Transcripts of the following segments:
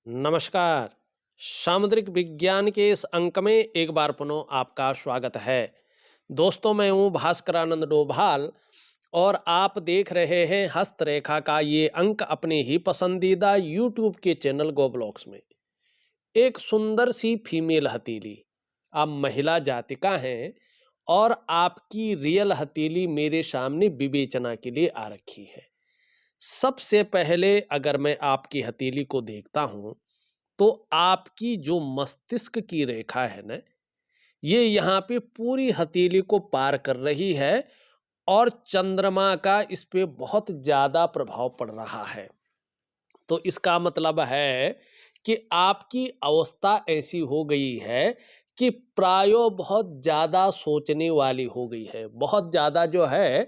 नमस्कार। सामुद्रिक विज्ञान के इस अंक में एक बार पुनः आपका स्वागत है। दोस्तों, मैं हूँ भास्करानंद डोभाल और आप देख रहे हैं हस्तरेखा का ये अंक अपने ही पसंदीदा यूट्यूब के चैनल गो ब्लॉग्स में। एक सुंदर सी फीमेल हथेली, आप महिला जातिका हैं और आपकी रियल हथेली मेरे सामने विवेचना के लिए आ रखी है। सबसे पहले अगर मैं आपकी हथेली को देखता हूँ तो आपकी जो मस्तिष्क की रेखा है ना, ये यहाँ पे पूरी हथेली को पार कर रही है और चंद्रमा का इस पे बहुत ज़्यादा प्रभाव पड़ रहा है। तो इसका मतलब है कि आपकी अवस्था ऐसी हो गई है कि प्रायो बहुत ज़्यादा सोचने वाली हो गई है। बहुत ज़्यादा जो है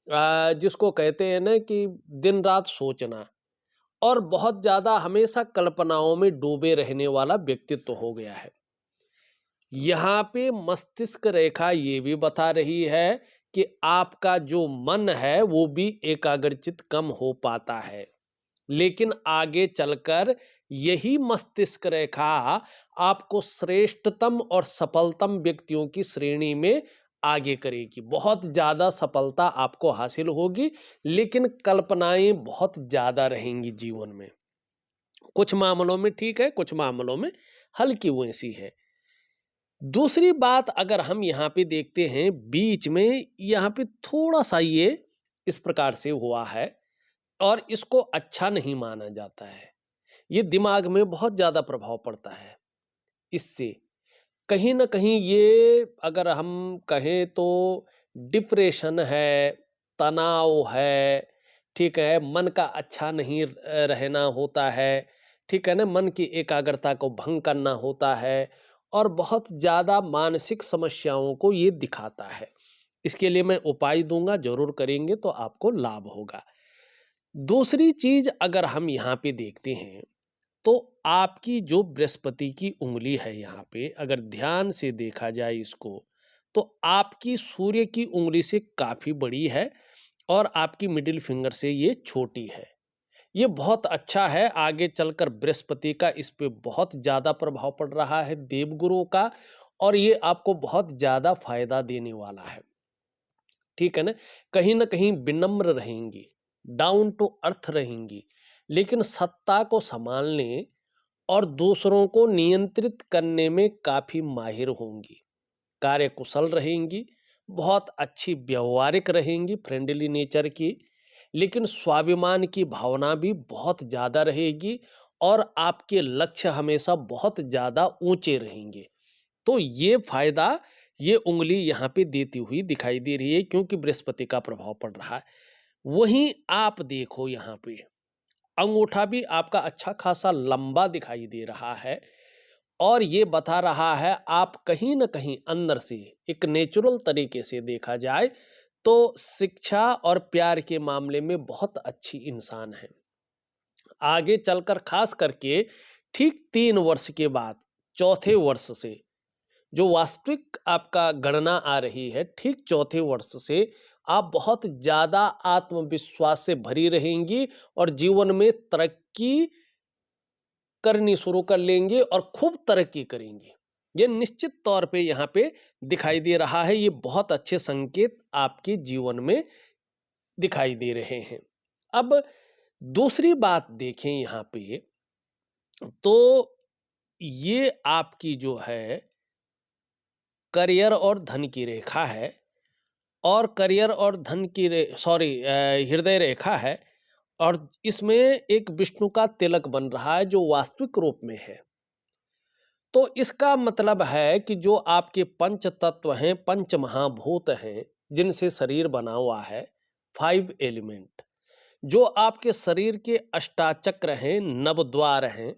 जिसको कहते हैं ना कि दिन रात सोचना और बहुत ज़्यादा हमेशा कल्पनाओं में डूबे रहने वाला व्यक्तित्व हो गया है। यहाँ पे मस्तिष्क रेखा ये भी बता रही है कि आपका जो मन है वो भी एकाग्रचित कम हो पाता है। लेकिन आगे चलकर यही मस्तिष्क रेखा आपको श्रेष्ठतम और सफलतम व्यक्तियों की श्रेणी में आगे करेगी। बहुत ज़्यादा सफलता आपको हासिल होगी, लेकिन कल्पनाएं बहुत ज़्यादा रहेंगी जीवन में। कुछ मामलों में ठीक है, कुछ मामलों में हल्की वैसी है। दूसरी बात अगर हम यहाँ पे देखते हैं बीच में यहाँ पे थोड़ा-सा ये इस प्रकार से हुआ है और इसको अच्छा नहीं माना जाता है। ये दिमाग में बहुत ज़्यादा प्रभाव पड़ता है इससे। कहीं न कहीं ये अगर हम कहें तो डिप्रेशन है, तनाव है, ठीक है? मन का अच्छा नहीं रहना होता है, ठीक है ना? मन की एकाग्रता को भंग करना होता है और बहुत ज़्यादा मानसिक समस्याओं को ये दिखाता है। इसके लिए मैं उपाय दूँगा, ज़रूर करेंगे तो आपको लाभ होगा। दूसरी चीज़ अगर हम यहाँ पे देखते हैं तो आपकी जो बृहस्पति की उँगली है यहाँ पे अगर ध्यान से देखा जाए इसको, तो आपकी सूर्य की उँगली से काफ़ी बड़ी है और आपकी मिडिल फिंगर से ये छोटी है। ये बहुत अच्छा है, आगे चलकर बृहस्पति का इस पे बहुत ज़्यादा प्रभाव पड़ रहा है, देवगुरु का, और ये आपको बहुत ज़्यादा फ़ायदा देने वाला है। ठीक है ना? कहीं न कहीं विनम्र रहेंगी, डाउन टू अर्थ रहेंगी, लेकिन सत्ता को सँभालने और दूसरों को नियंत्रित करने में काफ़ी माहिर होंगी। कार्यकुशल रहेंगी, बहुत अच्छी व्यावहारिक रहेंगी, फ्रेंडली नेचर की, लेकिन स्वाभिमान की भावना भी बहुत ज़्यादा रहेगी और आपके लक्ष्य हमेशा बहुत ज़्यादा ऊँचे रहेंगे। तो ये फ़ायदा ये उँगली यहाँ पे देती हुई दिखाई दे रही है क्योंकि बृहस्पति का प्रभाव पड़ रहा है। वहीं आप देखो यहाँ पे अंगूठा भी आपका अच्छा खासा लंबा दिखाई दे रहा है और ये बता रहा है आप कहीं न कहीं अंदर से एक नेचुरल तरीके से देखा जाए तो शिक्षा और प्यार के मामले में बहुत अच्छी इंसान है। आगे चलकर खास करके ठीक 3 वर्ष के बाद चौथे वर्ष से जो वास्तविक आपका गणना आ रही है, ठीक चौथे वर्ष से आप बहुत ज़्यादा आत्मविश्वास से भरी रहेंगी और जीवन में तरक्की करनी शुरू कर लेंगे और खूब तरक्की करेंगे। ये निश्चित तौर पे यहाँ पे दिखाई दे रहा है, ये बहुत अच्छे संकेत आपके जीवन में दिखाई दे रहे हैं। अब दूसरी बात देखें यहाँ पे, तो ये आपकी जो है करियर और धन की रेखा है और करियर और धन की हृदय रेखा है और इसमें एक विष्णु का तिलक बन रहा है जो वास्तविक रूप में है। तो इसका मतलब है कि जो आपके पंच तत्व हैं, पंच महाभूत हैं, जिनसे शरीर बना हुआ है, 5 एलिमेंट, जो आपके शरीर के अष्टाचक्र हैं, नवद्वार हैं,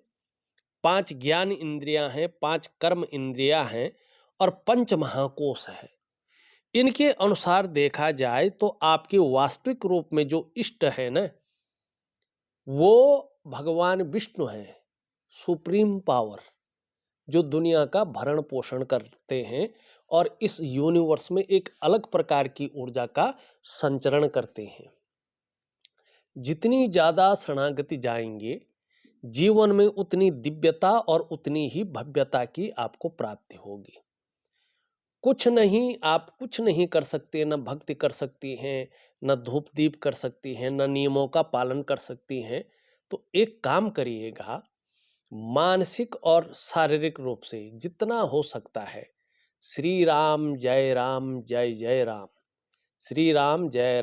5 ज्ञान इंद्रियां हैं, 5 कर्म इंद्रियां हैं और पंच महाकोश है। इनके अनुसार देखा जाए तो आपके वास्तविक रूप में जो इष्ट है ना, वो भगवान विष्णु है, सुप्रीम पावर, जो दुनिया का भरण पोषण करते हैं और इस यूनिवर्स में एक अलग प्रकार की ऊर्जा का संचरण करते हैं। जितनी ज़्यादा शरणागति जाएंगे, जीवन में उतनी दिव्यता और उतनी ही भव्यता की आपको प्राप्ति होगी। कुछ नहीं, आप कुछ नहीं कर सकते, न भक्ति कर सकती हैं, न धूप दीप कर सकती हैं, न नियमों का पालन कर सकती हैं। तो एक काम करिएगा, मानसिक और शारीरिक रूप से जितना हो सकता है, श्री राम जय जय राम, श्री राम जय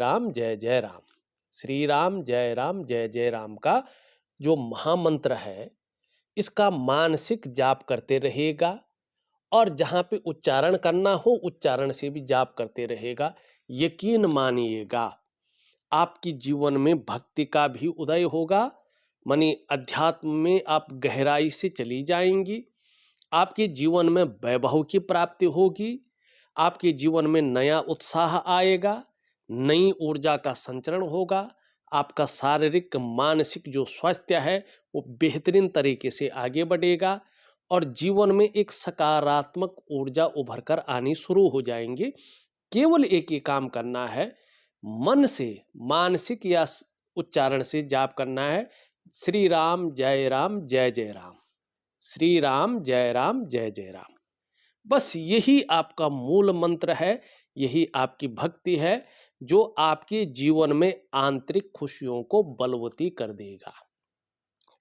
जय राम, श्री राम जय जय राम का जो महामंत्र है, इसका मानसिक जाप करते रहेगा और जहाँ पे उच्चारण करना हो उच्चारण से भी जाप करते रहेगा। यकीन मानिएगा, आपकी जीवन में भक्ति का भी उदय होगा, मानी अध्यात्म में आप गहराई से चली जाएंगी। आपके जीवन में वैभव की प्राप्ति होगी, आपके जीवन में नया उत्साह आएगा, नई ऊर्जा का संचरण होगा, आपका शारीरिक मानसिक जो स्वास्थ्य है वो बेहतरीन तरीके से आगे बढ़ेगा और जीवन में एक सकारात्मक ऊर्जा उभर कर आनी शुरू हो जाएंगी। केवल एक ही काम करना है, मन से मानसिक या उच्चारण से जाप करना है, श्री राम जय जय राम, श्री राम जय जय राम। बस यही आपका मूल मंत्र है, यही आपकी भक्ति है जो आपके जीवन में आंतरिक खुशियों को बलवती कर देगा।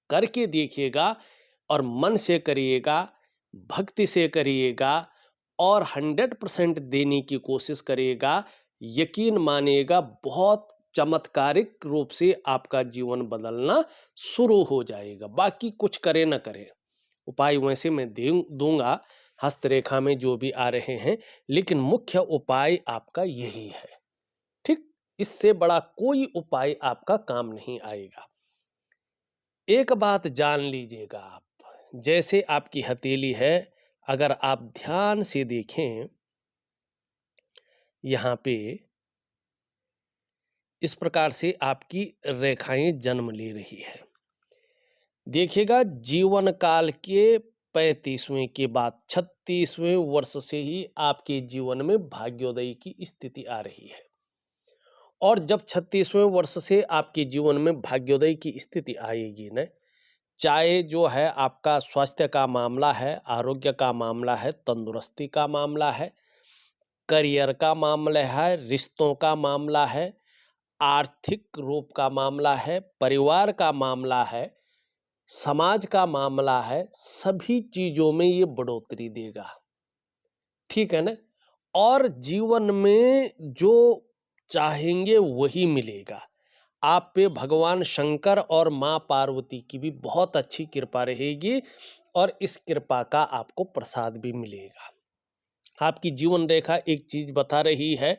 करके देखिएगा और मन से करिएगा, भक्ति से करिएगा और 100% देने की कोशिश करिएगा। यकीन मानिएगा, बहुत चमत्कारिक रूप से आपका जीवन बदलना शुरू हो जाएगा। बाकी कुछ करे न करे, उपाय वैसे मैं दूंगा हस्तरेखा में जो भी आ रहे हैं, लेकिन मुख्य उपाय आपका यही है। ठीक, इससे बड़ा कोई उपाय आपका काम नहीं आएगा। एक बात जान लीजिएगा, आप जैसे आपकी हथेली है, अगर आप ध्यान से देखें यहाँ पे इस प्रकार से आपकी रेखाएं जन्म ले रही है। देखिएगा, जीवन काल के 35वें के बाद 36वें वर्ष से ही आपके जीवन में भाग्योदय की स्थिति आ रही है। और जब 36वें वर्ष से आपके जीवन में भाग्योदय की स्थिति आएगी न, चाहे जो है आपका स्वास्थ्य का मामला है, आरोग्य का मामला है, तंदुरुस्ती का मामला है, करियर का मामला है, रिश्तों का मामला है, आर्थिक रूप का मामला है, परिवार का मामला है, समाज का मामला है, सभी चीजों में ये बढ़ोतरी देगा। ठीक है ना? और जीवन में जो चाहेंगे वही मिलेगा। आप पे भगवान शंकर और माँ पार्वती की भी बहुत अच्छी कृपा रहेगी और इस कृपा का आपको प्रसाद भी मिलेगा। आपकी जीवन रेखा एक चीज बता रही है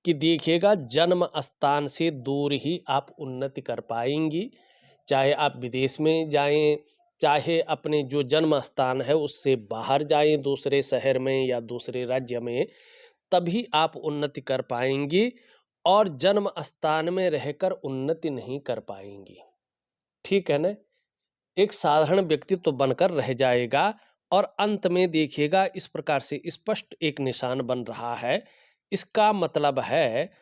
कि देखिएगा, जन्म स्थान से दूर ही आप उन्नति कर पाएंगी। चाहे आप विदेश में जाएं, चाहे अपने जो जन्म स्थान है उससे बाहर जाएं, दूसरे शहर में या दूसरे राज्य में, तभी आप उन्नति कर पाएंगी और जन्म स्थान में रहकर उन्नति नहीं कर पाएंगी। ठीक है ना? एक साधारण व्यक्तित्व बनकर रह जाएगा और अंत में देखिएगा इस प्रकार से स्पष्ट एक निशान बन रहा है। इसका मतलब है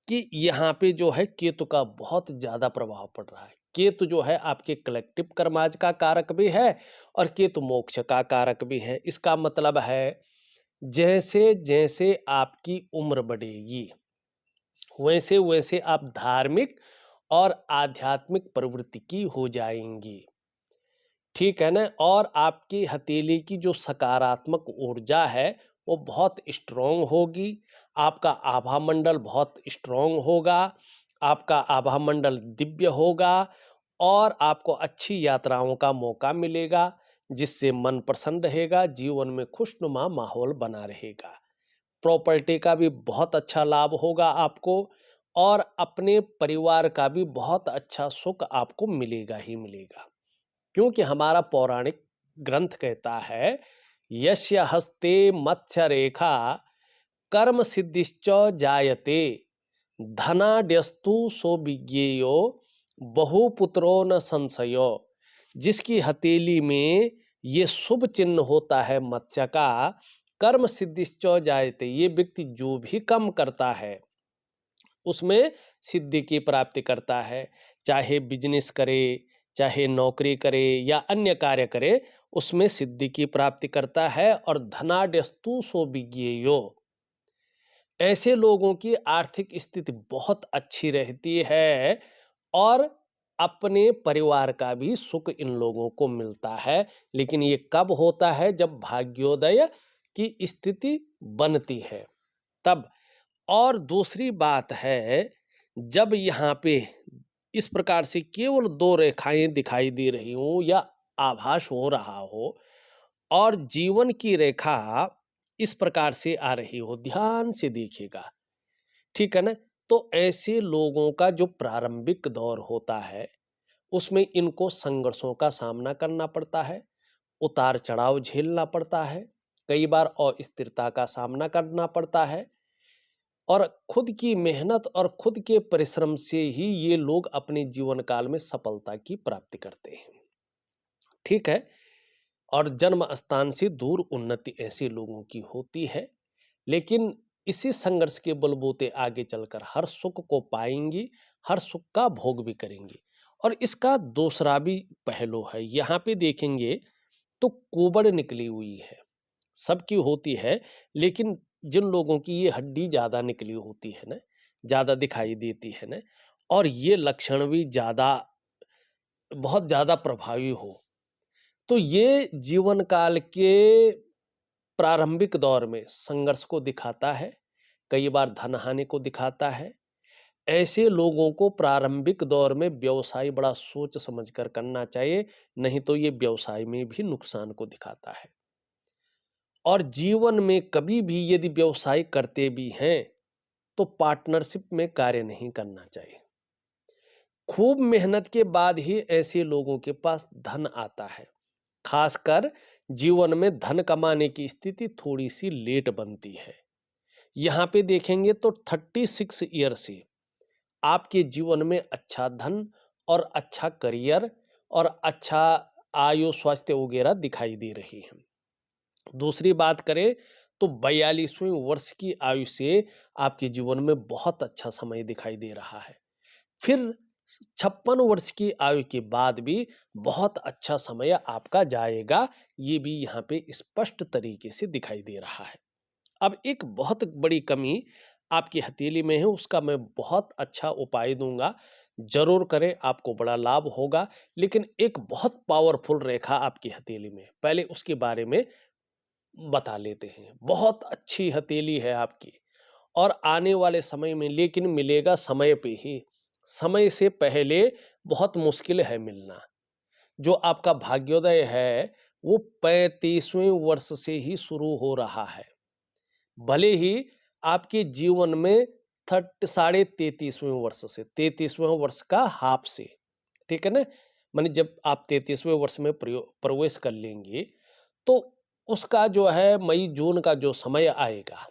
कि यहाँ पे जो है केतु का बहुत ज्यादा प्रभाव पड़ रहा है। केतु जो है आपके कलेक्टिव कर्माज का कारक भी है और केतु मोक्ष का कारक भी है। इसका मतलब है जैसे जैसे आपकी उम्र बढ़ेगी वैसे वैसे आप धार्मिक और आध्यात्मिक प्रवृत्ति की हो जाएंगी। ठीक है ना? और आपकी हथेली की जो सकारात्मक ऊर्जा है वो बहुत स्ट्रोंग होगी। आपका आभा मंडल बहुत स्ट्रोंग होगा, आपका आभा मंडल दिव्य होगा और आपको अच्छी यात्राओं का मौका मिलेगा, जिससे मन प्रसन्न रहेगा, जीवन में खुशनुमा माहौल बना रहेगा। प्रॉपर्टी का भी बहुत अच्छा लाभ होगा आपको और अपने परिवार का भी बहुत अच्छा सुख आपको मिलेगा ही मिलेगा। क्योंकि हमारा पौराणिक ग्रंथ कहता है, यस्य हस्ते मत्स्य रेखा कर्म सिद्धिश्च जायते धनाड्यस्तु सो विज्ञेयो बहुपुत्रो न संशयो। जिसकी हथेली में ये शुभ चिन्ह होता है मत्स्य का, कर्म सिद्धिश्च जायते, ये व्यक्ति जो भी काम करता है उसमें सिद्धि की प्राप्ति करता है। चाहे बिजनेस करे, चाहे नौकरी करे या अन्य कार्य करे, उसमें सिद्धि की प्राप्ति करता है। और धनाड्यस्तु सो विज्ञेयो, ऐसे लोगों की आर्थिक स्थिति बहुत अच्छी रहती है और अपने परिवार का भी सुख इन लोगों को मिलता है। लेकिन ये कब होता है? जब भाग्योदय की स्थिति बनती है तब। और दूसरी बात है, जब यहाँ पे इस प्रकार से केवल दो रेखाएं दिखाई दे रही हो या आभास हो रहा हो और जीवन की रेखा इस प्रकार से आ रही हो, ध्यान से देखिएगा, ठीक है ना? तो ऐसे लोगों का जो प्रारंभिक दौर होता है, उसमें इनको संघर्षों का सामना करना पड़ता है, उतार-चढ़ाव झेलना पड़ता है, कई बार अस्थिरता का सामना करना पड़ता है और खुद की मेहनत और खुद के परिश्रम से ही ये लोग अपने जीवन काल में सफलता की प्राप्ति करते हैं, ठीक है? और जन्म स्थान से दूर उन्नति ऐसे लोगों की होती है, लेकिन इसी संघर्ष के बलबूते आगे चलकर हर सुख को पाएंगी, हर सुख का भोग भी करेंगी। और इसका दूसरा भी पहलू है, यहाँ पे देखेंगे तो कुबड़ निकली हुई है, सबकी होती है, लेकिन जिन लोगों की ये हड्डी ज़्यादा निकली होती है ना, ज़्यादा दिखाई देती है ना, और ये लक्षण भी ज़्यादा बहुत ज़्यादा प्रभावी हो, तो ये जीवन काल के प्रारंभिक दौर में संघर्ष को दिखाता है, कई बार धन हानि को दिखाता है। ऐसे लोगों को प्रारंभिक दौर में व्यवसाय बड़ा सोच समझ कर करना चाहिए, नहीं तो ये व्यवसाय में भी नुकसान को दिखाता है। और जीवन में कभी भी यदि व्यवसाय करते भी हैं, तो पार्टनरशिप में कार्य नहीं करना चाहिए। खूब मेहनत के बाद ही ऐसे लोगों के पास धन आता है। खासकर जीवन में धन कमाने की स्थिति थोड़ी सी लेट बनती है। यहाँ पे देखेंगे तो 36 ईयर से आपके जीवन में अच्छा धन और अच्छा करियर और अच्छा आयु स्वास्थ्य वगैरह दिखाई दे रही है। दूसरी बात करें तो 42वें वर्ष की आयु से आपके जीवन में बहुत अच्छा समय दिखाई दे रहा है। फिर 56 वर्ष की आयु के बाद भी बहुत अच्छा समय आपका जाएगा, ये भी यहाँ पे स्पष्ट तरीके से दिखाई दे रहा है। अब एक बहुत बड़ी कमी आपकी हथेली में है, उसका मैं बहुत अच्छा उपाय दूंगा, जरूर करें, आपको बड़ा लाभ होगा। लेकिन एक बहुत पावरफुल रेखा आपकी हथेली में, पहले उसके बारे में बता लेते हैं। बहुत अच्छी हथेली है आपकी और आने वाले समय में लेकिन मिलेगा समय पे ही, समय से पहले बहुत मुश्किल है मिलना। जो आपका भाग्योदय है वो 35वें वर्ष से ही शुरू हो रहा है, भले ही आपके जीवन में 33.5वें वर्ष से, 33वें वर्ष का हाफ से, ठीक है ना? माने जब आप 33वें वर्ष में प्रवेश कर लेंगे तो उसका जो है मई जून का जो समय आएगा,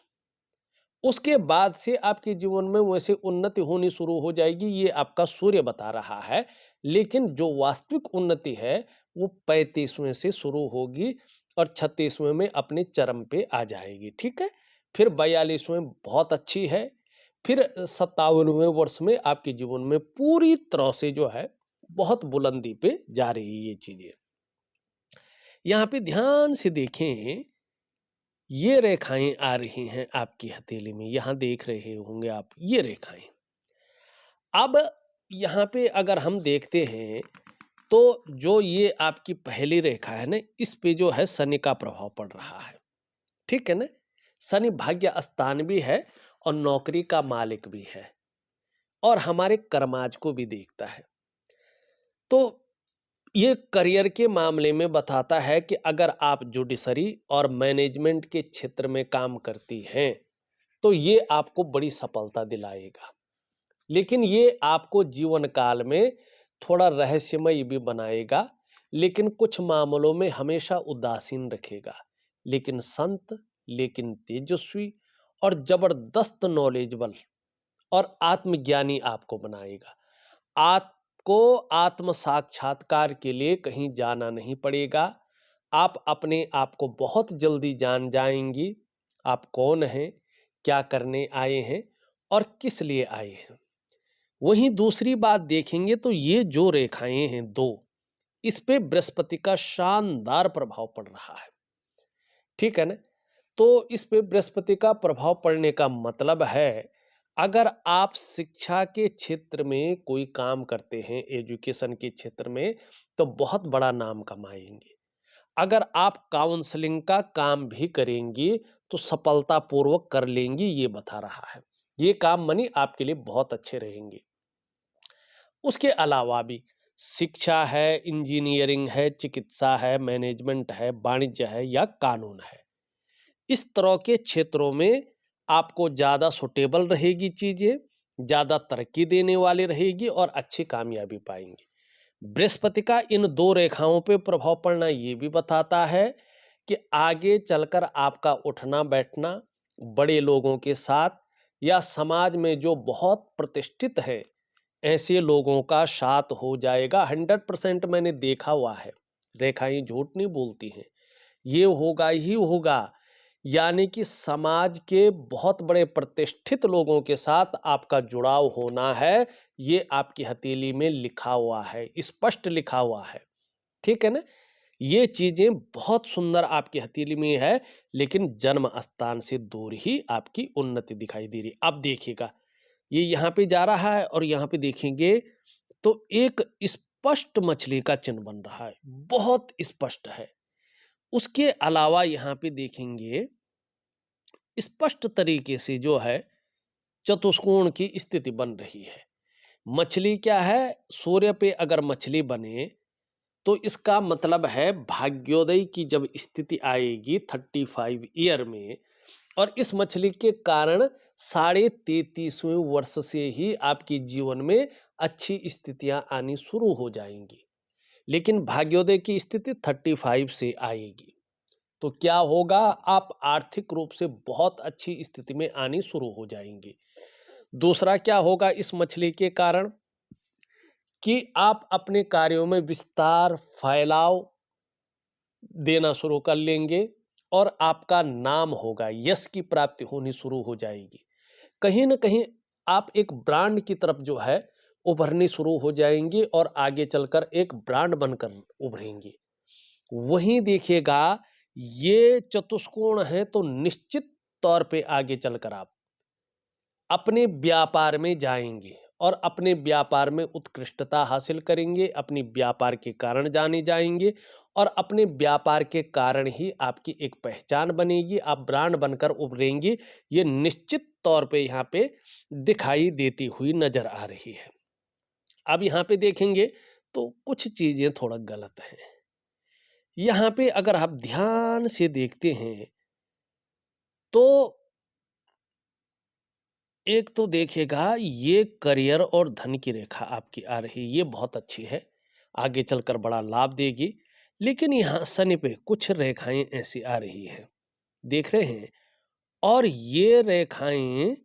उसके बाद से आपके जीवन में वैसे उन्नति होनी शुरू हो जाएगी, ये आपका सूर्य बता रहा है। लेकिन जो वास्तविक उन्नति है वो 35वें से शुरू होगी और 36वें में अपने चरम पे आ जाएगी, ठीक है? फिर 42वें बहुत अच्छी है, फिर 57वें वर्ष में आपके जीवन में पूरी तरह से जो है बहुत बुलंदी पे जा रही है ये चीजें। यहाँ पे ध्यान से देखें, ये रेखाएं आ रही हैं आपकी हथेली में, यहां देख रहे होंगे आप ये रेखाएं। अब यहाँ पे अगर हम देखते हैं तो जो ये आपकी पहली रेखा है ना, इस पे जो है शनि का प्रभाव पड़ रहा है, ठीक है ना? शनि भाग्य स्थान भी है और नौकरी का मालिक भी है और हमारे कर्माज को भी देखता है। तो ये करियर के मामले में बताता है कि अगर आप जुडिशरी और मैनेजमेंट के क्षेत्र में काम करती हैं तो ये आपको बड़ी सफलता दिलाएगा। लेकिन ये आपको जीवन काल में थोड़ा रहस्यमय भी बनाएगा, लेकिन कुछ मामलों में हमेशा उदासीन रखेगा। लेकिन संत, लेकिन तेजस्वी और जबरदस्त नॉलेजेबल और आत्मज्ञानी आपको बनाएगा। आपको आत्म साक्षात्कार के लिए कहीं जाना नहीं पड़ेगा। आप अपने आप को बहुत जल्दी जान जाएंगी, आप कौन हैं, क्या करने आए हैं और किस लिए आए हैं। वहीं दूसरी बात देखेंगे तो ये जो रेखाएं हैं दो, इस पे बृहस्पति का शानदार प्रभाव पड़ रहा है। ठीक है ना? तो इस पे बृहस्पति का प्रभाव पड़ने का मतलब है, अगर आप शिक्षा के क्षेत्र में कोई काम करते हैं, एजुकेशन के क्षेत्र में, तो बहुत बड़ा नाम कमाएँगे। अगर आप काउंसलिंग का काम भी करेंगी, तो सफलतापूर्वक कर लेंगी, ये बता रहा है। ये काम मानी आपके लिए बहुत अच्छे रहेंगे। उसके अलावा भी शिक्षा है, इंजीनियरिंग है, चिकित्सा है, मैनेजमेंट है, वाणिज्य है या कानून है। इस तरह के क्षेत्रों में आपको ज़्यादा सूटेबल रहेगी चीज़ें, ज़्यादा तरक्की देने वाली रहेगी और अच्छी कामयाबी पाएँगे। बृहस्पति का इन 2 रेखाओं पे प्रभाव पड़ना ये भी बताता है कि आगे चलकर आपका उठना-बैठना बड़े लोगों के साथ या समाज में जो बहुत प्रतिष्ठित है, ऐसे लोगों का साथ हो जाएगा। 100% मैंने देखा हुआ है, रेखाएँ झूठ नहीं बोलती हैं। ये होगा ही होगा, यानी कि समाज के बहुत बड़े प्रतिष्ठित लोगों के साथ आपका जुड़ाव होना है, ये आपकी हथेली में लिखा हुआ है, स्पष्ट लिखा हुआ है। ठीक है ना? ये चीज़ें बहुत सुंदर आपकी हथेली में है, लेकिन जन्म स्थान से दूर ही आपकी उन्नति दिखाई दे रही है। अब देखिएगा, ये यहाँ पे जा रहा है और यहाँ पे देखेंगे तो एक स्पष्ट मछली का चिन्ह बन रहा है, बहुत स्पष्ट है। उसके अलावा यहाँ पे देखेंगे स्पष्ट तरीके से जो है चतुष्कोण की स्थिति बन रही है। मछली क्या है? सूर्य पे अगर मछली बने तो इसका मतलब है भाग्योदय की जब स्थिति आएगी 35 ईयर में, और इस मछली के कारण 33.5वें वर्ष से ही आपके जीवन में अच्छी स्थितियां आनी शुरू हो जाएंगी। लेकिन भाग्योदय की स्थिति 35 से आएगी। तो क्या होगा? आप आर्थिक रूप से बहुत अच्छी स्थिति में आनी शुरू हो जाएंगे। दूसरा क्या होगा इस मछली के कारण? कि आप अपने कार्यों में विस्तार, फैलाव देना शुरू कर लेंगे और आपका नाम होगा, यश की प्राप्ति होनी शुरू हो जाएगी। कहीं न कहीं आप एक ब्रांड की तरफ जो है उभरनी शुरू हो जाएँगे और आगे चलकर एक ब्रांड बनकर उभरेंगे। वहीं देखिएगा, ये चतुष्कोण है तो निश्चित तौर पे आगे चलकर आप अपने व्यापार में जाएँगे और अपने व्यापार में उत्कृष्टता हासिल करेंगे, अपनी व्यापार के कारण जाने जाएँगे और अपने व्यापार के कारण ही आपकी एक पहचान बनेगी, आप ब्रांड बनकर उभरेंगी। ये निश्चित तौर पे यहाँ पे दिखाई देती हुई नज़र आ रही है। अब यहाँ पे देखेंगे तो कुछ चीज़ें थोड़ा गलत हैं। यहाँ पे अगर आप ध्यान से देखते हैं, तो एक तो देखिएगा ये करियर और धन की रेखा आपकी आ रही है, ये बहुत अच्छी है, आगे चलकर बड़ा लाभ देगी। लेकिन यहाँ शनि पे कुछ रेखाएं ऐसी आ रही हैं, देख रहे हैं? और ये रेखाएं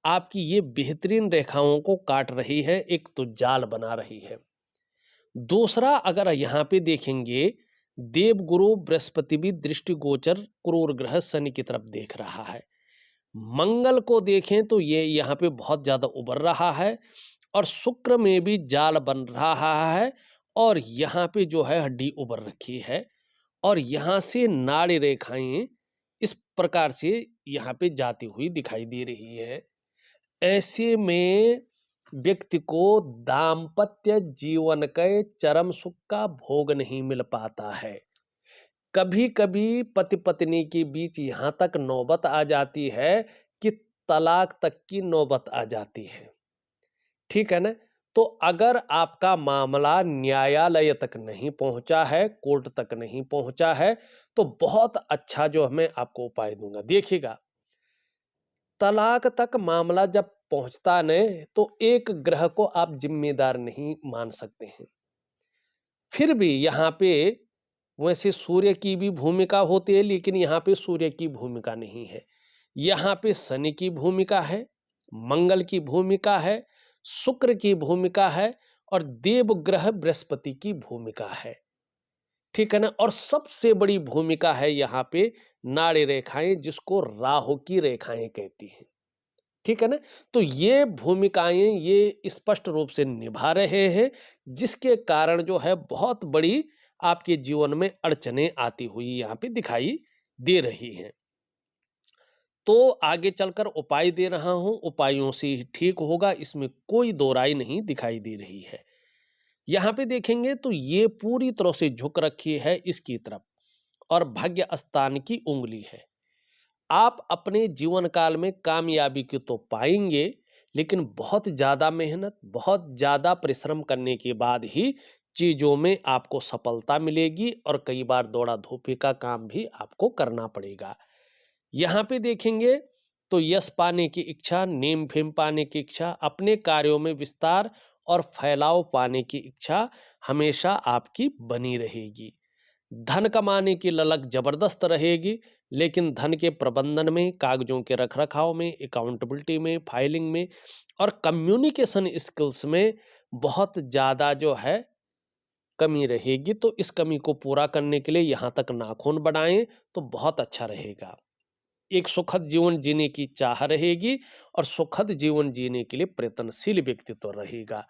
आपकी ये बेहतरीन रेखाओं को काट रही है, एक तो जाल बना रही है। दूसरा अगर यहाँ पे देखेंगे, देवगुरु बृहस्पति भी दृष्टिगोचर क्रूर ग्रह शनि की तरफ देख रहा है। मंगल को देखें तो ये यहाँ पे बहुत ज़्यादा उभर रहा है और शुक्र में भी जाल बन रहा है और यहाँ पे जो है हड्डी उभर रखी है और यहाँ से नाड़ी रेखाएं इस प्रकार से यहाँ पे जाती हुई दिखाई दे रही है। ऐसे में व्यक्ति को दाम्पत्य जीवन के चरम सुख का भोग नहीं मिल पाता है। कभी-कभी पति-पत्नी के बीच यहाँ तक नौबत आ जाती है कि तलाक तक की नौबत आ जाती है। ठीक है ना? तो अगर आपका मामला न्यायालय तक नहीं पहुँचा है, कोर्ट तक नहीं पहुँचा है, तो बहुत अच्छा जो मैं आपको उपाय दूँगा। देखिएगा, तलाक तक मामला जब पहुँचता न, तो एक ग्रह को आप ज़िम्मेदार नहीं मान सकते हैं। फिर भी यहाँ पे वैसे सूर्य की भी भूमिका होती है, लेकिन यहाँ पे सूर्य की भूमिका नहीं है। यहाँ पे शनि की भूमिका है, मंगल की भूमिका है, शुक्र की भूमिका है और देव ग्रह बृहस्पति की भूमिका है। ठीक है ना? और सबसे बड़ी भूमिका है यहाँ पे नाड़ी रेखाएं, जिसको राहु की रेखाएं कहती हैं। ठीक है ना? तो ये भूमिकाएँ ये स्पष्ट रूप से निभा रहे हैं, जिसके कारण जो है बहुत बड़ी आपके जीवन में अड़चनें आती हुई यहाँ पे दिखाई दे रही हैं। तो आगे चलकर उपाय दे रहा हूँ, उपायों से ही ठीक होगा, इसमें कोई दो राय नहीं दिखाई दे रही है। यहाँ पे देखेंगे तो ये पूरी तरह से झुक रखी है इसकी तरफ और भाग्य स्थान की उँगली है। आप अपने जीवन काल में कामयाबी की तो पाएँगे, लेकिन बहुत ज़्यादा मेहनत, बहुत ज़्यादा परिश्रम करने के बाद ही चीज़ों में आपको सफलता मिलेगी और कई बार दौड़ा-धूपी का काम भी आपको करना पड़ेगा। यहाँ पे देखेंगे तो यश पाने की इच्छा, नेम-फेम पाने की इच्छा, अपने कार्यों में विस्तार और फैलाव पाने की इच्छा हमेशा आपकी बनी रहेगी। धन कमाने की ललक जबरदस्त रहेगी, लेकिन धन के प्रबंधन में, कागजों के रख-रखाव में, अकाउंटेबिलिटी में, फाइलिंग में और कम्युनिकेशन स्किल्स में बहुत ज़्यादा जो है कमी रहेगी। तो इस कमी को पूरा करने के लिए यहाँ तक नाखून बढ़ाएँ तो बहुत अच्छा रहेगा। एक सुखद जीवन जीने की चाह रहेगी और सुखद जीवन जीने के लिए प्रयत्नशील व्यक्तित्व रहेगा।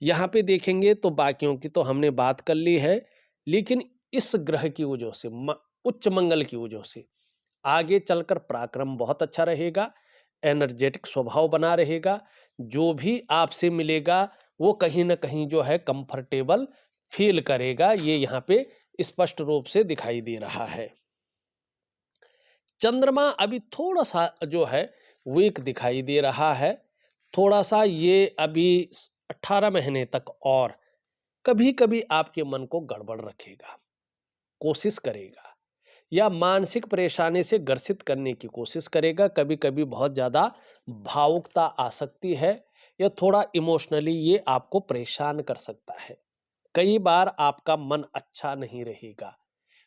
यहाँ पे देखेंगे तो बाकियों की तो हमने बात कर ली है, लेकिन इस ग्रह की वजह से उच्च मंगल की वजह से आगे चलकर पराक्रम बहुत अच्छा रहेगा, एनर्जेटिक स्वभाव बना रहेगा। जो भी आपसे मिलेगा वो कहीं न कहीं जो है कंफर्टेबल फील करेगा, ये यहाँ पे स्पष्ट रूप से दिखाई दे रहा है। चंद्रमा अभी थोड़ा-सा जो है वीक दिखाई दे रहा है। थोड़ा-सा ये अभी 18 महीने तक और कभी-कभी आपके मन को गड़बड़ रखेगा, कोशिश करेगा या मानसिक परेशानी से ग्रसित करने की कोशिश करेगा। कभी-कभी बहुत ज़्यादा भावुकता आ सकती है या थोड़ा इमोशनली ये आपको परेशान कर सकता है। कई बार आपका मन अच्छा नहीं रहेगा।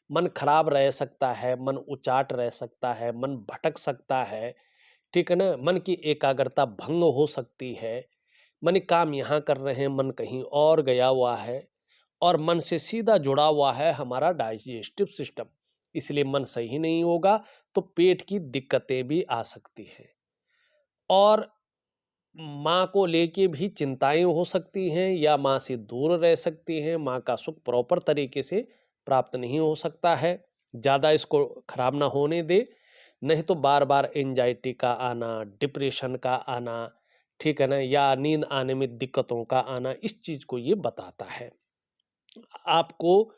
मन खराब रह सकता है, मन उचाट रह सकता है, मन भटक सकता है, ठीक है ना? मन की एकाग्रता भंग हो सकती है। मन काम यहाँ कर रहे हैं, मन कहीं और गया हुआ है और मन से सीधा जुड़ा हुआ है हमारा डाइजेस्टिव सिस्टम। इसलिए मन सही नहीं होगा तो पेट की दिक्कतें भी आ सकती हैं और माँ को लेके भी चिंताएँ हो सकती हैं या माँ से दूर रह सकती हैं, माँ का सुख प्रॉपर तरीके से प्राप्त नहीं हो सकता है। ज़्यादा इसको खराब ना होने दें, नहीं तो बार-बार एंग्ज़ायटी का आना, डिप्रेशन का आना, ठीक है ना? या नींद आने में दिक्कतों का आना, इस चीज़ को ये बताता है। आपको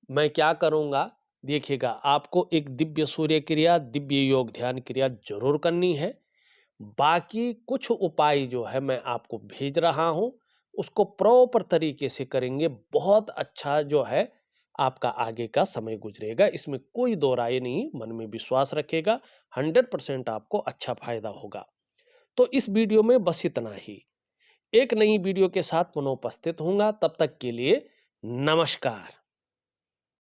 मैं क्या करूँगा, देखिएगा आपको एक दिव्य सूर्य क्रिया, दिव्य योग ध्यान क्रिया ज़रूर करनी है। बाकी कुछ उपाय जो है मैं आपको भेज रहा हूँ, उसको प्रॉपर तरीके से करेंगे, बहुत अच्छा जो है आपका आगे का समय गुजरेगा। इसमें कोई दो राय नहीं, मन में विश्वास रखिएगा, 100% आपको अच्छा फ़ायदा होगा। तो इस वीडियो में बस इतना ही। एक नई वीडियो के साथ पुनः उपस्थित होऊँगा, तब तक के लिए नमस्कार।